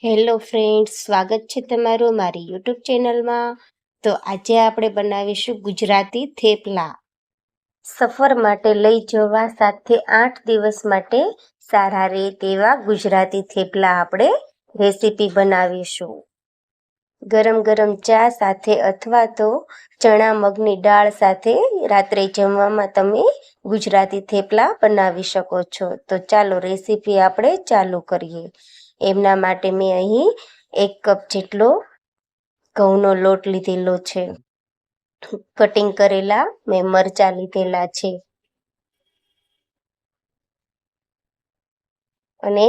Hello friends, સ્વાગત છે તમારું મારી યુટ્યુબ ચેનલમાં. તો આજે આપણે બનાવીશું ગુજરાતી થેપલા. સફર માટે લઈ જવા 7 થી 8 દિવસ માટે સારા રહે તેવા ગુજરાતી થેપલા આપણે રેસીપી બનાવીશું. ગરમ ગરમ ચા સાથે અથવા તો ચણા મગની દાળ સાથે રાત્રે જમવામાં તમે ગુજરાતી થેપલા બનાવી શકો છો. તો ચાલો રેસીપી આપણે ચાલુ કરીએ. એમના માટે મેં અહીં 1 કપ જેટલો ઘઉંનો લોટ લીધેલો છે. કટિંગ કરેલા મેં મરચાં લીધેલા છે અને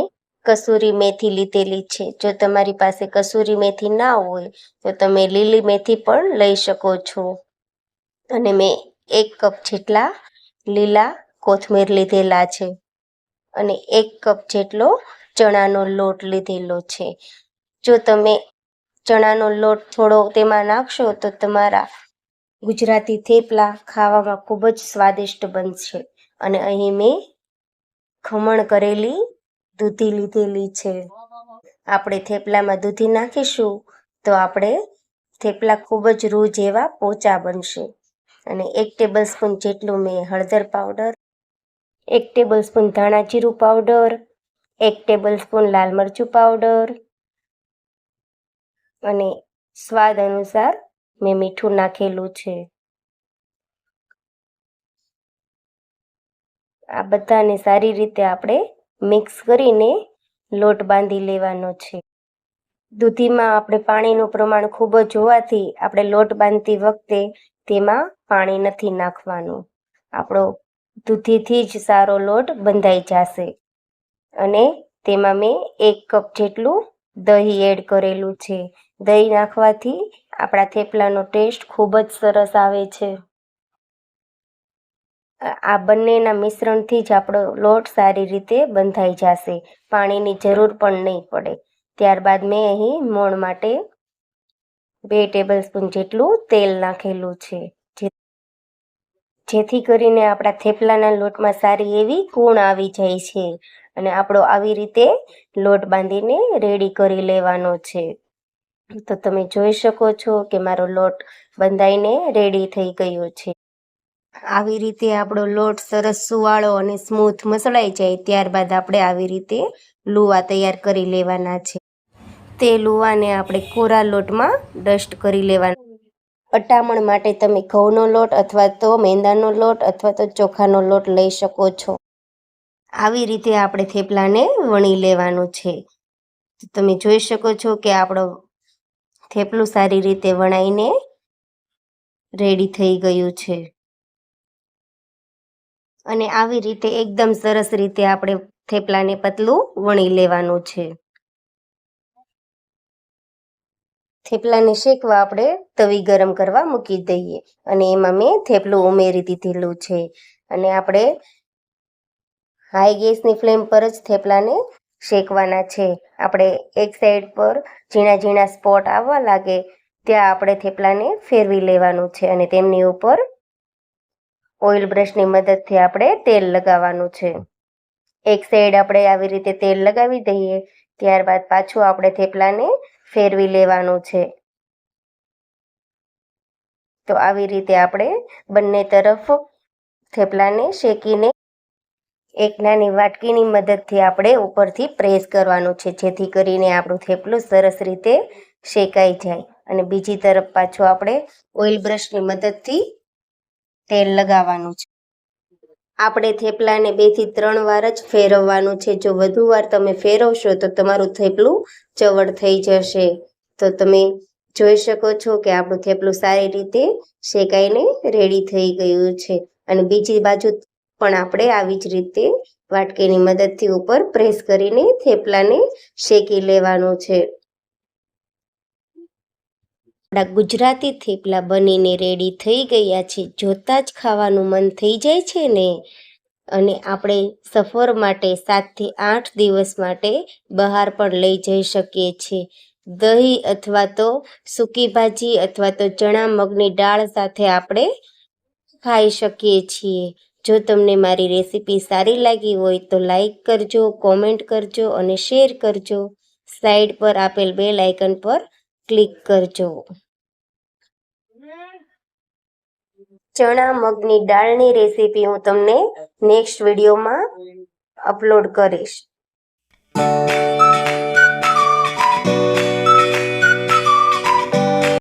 કસૂરી મેથી લીધેલી છે. જો તમારી પાસે કસૂરી મેથી ના હોય તો તમે લીલી મેથી પણ લઈ શકો છો. અને મેં 1 કપ જેટલા લીલા કોથમીર લીધેલા છે અને 1 કપ જેટલો ચણાનો લોટ લીધેલો છે. જો તમે ચણાનો લોટ થોડો તેમાં નાખશો તો તમારા ગુજરાતી થેપલા ખાવામાં ખૂબ જ સ્વાદિષ્ટ બનશે. અને અહીં મેં ખમણ કરેલી દૂધી લીધેલી છે. આપણે થેપલામાં દૂધી નાખીશું તો આપણે થેપલા ખૂબ જ રૂ જેવા પોચા બનશે. અને 1 ટેબલસ્પૂન જેટલું મેં હળદર પાવડર, 1 ટેબલસ્પૂન ધાણા જીરું પાવડર, 1 ટેબલસ્પૂન લાલ મરચું પાવડર અને સ્વાદ અનુસાર મેં મીઠું નાખેલું છે. આ બધાને સારી રીતે આપણે મિક્સ કરીને લોટ બાંધી લેવાનો છે. દૂધીમાં આપણે પાણીનું પ્રમાણ ખૂબ જ હોવાથી આપણે લોટ બાંધતી વખતે તેમાં પાણી નથી નાખવાનું. આપણો દૂધીથી જ સારો લોટ બંધાઈ જશે. અને તેમાં મેં 1 કપ જેટલું દહીં એડ કરેલું છે. દહીં નાખવાથી આપણા થેપલાનો ટેસ્ટ ખૂબ જ સરસ આવે છે. આ બંનેના મિશ્રણથી જ આપણો લોટ સારી રીતે બંધાઈ જશે. પાણીની જરૂર પણ નહીં પડે. ત્યારબાદ મેં અહીં મોણ માટે 2 ટેબલસ્પૂન જેટલું તેલ નાખેલું છે, જેથી કરીને આપણા થેપલાના લોટમાં સારી એવી કૂણ આવી જાય છે. અને આપણો આવી રીતે લોટ બાંધીને રેડી કરી લેવાનો છે. તો તમે જોઈ શકો છો કે મારો લોટ બંધાઈને રેડી થઈ ગયો છે. આવી રીતે આપણો લોટ સરસ સુવાળો અને સ્મૂથ મસળાઈ જાય ત્યારબાદ આપણે આવી રીતે લુવા તૈયાર કરી લેવાના છે. તે લુવાને આપણે કોરા લોટમાં ડસ્ટ કરી લેવાના. અટામણ માટે તમે ઘઉંનો લોટ અથવા તો મેંદાનો લોટ અથવા તો ચોખાનો લોટ લઈ શકો છો. આવી રીતે આપણે થેપલાને વણી લેવાનું છે. તમે જોઈ શકો છો કે આપણો થેપલું સારી રીતે વણાઈને રેડી થઈ ગયું છે. અને આવી રીતે એકદમ સરસ રીતે આપણે થેપલાને પતલું વણી લેવાનું છે. થેપલાને શેકવા આપણે તવી ગરમ કરવા મૂકી દઈએ અને એમાં મેં થેપલું ઉમેરી દીધેલું છે. અને આપણે હાઈ ગેસની ફ્લેમ પર જ થેપલાને શેકવાના છે. આપણે એક સાઈડ પર ઝીણા ઝીણા સ્પોટ આવવા લાગે ત્યાં આપણે થેપલાને ફેરવી લેવાનું છે અને તેમની ઉપર ઓઇલ બ્રશની મદદથી આપણે તેલ લગાવવાનું છે. એક સાઈડ આપણે આવી રીતે તેલ લગાવી દઈએ ત્યારબાદ પાછું આપણે થેપલાને ફેરવી લેવાનું છે. તો આવી રીતે આપણે બંને તરફ થેપલાને શેકીને એક નાની વાટકીની મદદથી આપણે ઉપરથી પ્રેસ કરવાનું છે, જેથી કરીને આપણું થેપલું સરસ રીતે શેકાઈ જાય. અને બીજી તરફ પાછું આપણે ઓઇલ બ્રશની મદદથી તેલ લગાવવાનું છે. આપણે થેપલાને 2 થી 3 વાર જ ફેરવવાનું છે. જો વધુ વાર તમે ફેરવશો તો તમારું થેપલું ચવડ થઈ જશે. તો તમે જોઈ શકો છો કે આપણું થેપલું સારી રીતે શેકાઈને રેડી થઈ ગયું છે. અને બીજી બાજુ પણ આપણે આવી જ રીતે વાટકીની મદદથી ઉપર પ્રેસ કરીને થેપલાને શેકી લેવાનું છે. આપણા ગુજરાતી થેપલા બનીને રેડી થઈ ગયા છે. જોતાં જ ખાવાનું મન થઈ જાય છે ને. અને આપણે સફર માટે 7 થી 8 દિવસ માટે બહાર પણ લઈ જઈ શકીએ છીએ. દહીં અથવા તો સૂકી ભાજી અથવા તો ચણા મગની દાળ સાથે આપણે ખાઈ શકીએ છીએ. જો તમને મારી રેસીપી સારી લાગી હોય તો લાઈક કરજો, કોમેન્ટ કરજો અને શેર કરજો. સાઈડ પર આપેલ બેલ આઇકન પર ક્લિક કરજો. ચણા મગની દાળની રેસીપી હું તમને નેક્સ્ટ વિડીયોમાં અપલોડ કરીશ.